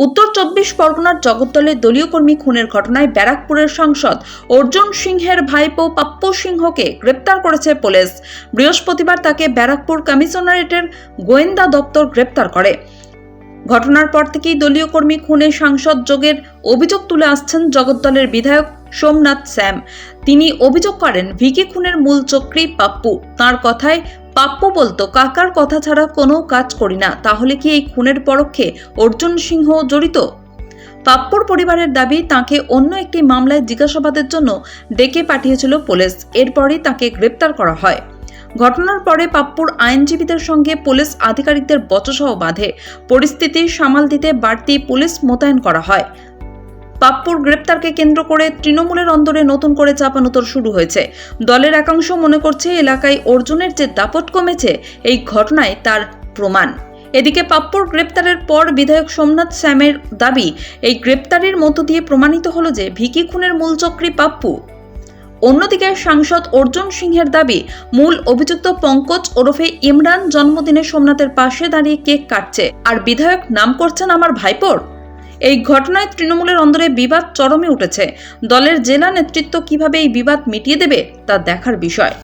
উত্তর 24 পরগনার জগদ্দলে দলীয় কর্মী খুনের ঘটনায় ব্যারাকপুরের সাংসদ অর্জুন সিংহের ভাইপো পাপ্পু সিংহকে গ্রেপ্তার করেছে পুলিশ। বৃহস্পতিবার তাকে ব্যারাকপুর কমিশনারেটের গোয়েন্দা দপ্তর গ্রেপ্তার করে। ঘটনার পর থেকেই দলীয় কর্মী খুনে সাংসদ যোগের অভিযোগ তুলে আসছেন জগদ্দলের বিধায়ক সোমনাথ স্যাম। তিনি অভিযোগ করেন, ভিকি খুনের মূল চক্রী পাপ্পু। তার কথায়, পাপ্পু বলতো, কাকার কথা ছাড়া কোনো কাজ করি না। তাহলে কি এই খুনের পরোক্ষে অর্জুন সিংহ জড়িত? পাপ্পুর পরিবারের দাবি, তাকে অন্য একটি মামলায় জিজ্ঞাসাবাদের জন্য ডেকে পাঠিয়েছিল পুলিশ। এরপরই তাকে গ্রেপ্তার করা হয়। ঘটনার পরে পাপ্পুর আইনজীবীদের সঙ্গে পুলিশ আধিকারিকদের বচসাও বাঁধে। পরিস্থিতি সামাল দিতে বাড়তি পুলিশ মোতায়েন করা হয়। পাপ্পুর গ্রেপ্তারকে কেন্দ্র করে তৃণমূলের অন্দরে নতুন করে চাপানোতর শুরু হয়েছে। দলের একাংশ মনে করছে, এলাকায় অর্জুনের যে দাপট কমেছে, এই ঘটনায় তার প্রমাণ। এদিকে পাপ্পুর গ্রেপ্তারের পর বিধায়ক সোমনাথ স্যামের দাবি, এই গ্রেপ্তারের মধ্য দিয়ে প্রমাণিত হলো যে ভিকি খুনের মূল চক্রী পাপ্পু। অন্যদিকে সাংসদ অর্জুন সিংহের দাবি, মূল অভিযুক্ত পঙ্কজ ওরফে ইমরান জন্মদিনে সোমনাথের পাশে দাঁড়িয়ে কেক কাটছে, আর বিধায়ক নাম করছেন আমার ভাইপোর। এই ঘটনায় তৃণমূলের অন্দরে বিবাদ চরমে উঠেছে। দলের জেলা নেতৃত্ব কিভাবে এই বিবাদ মিটিয়ে দেবে তা দেখার বিষয়।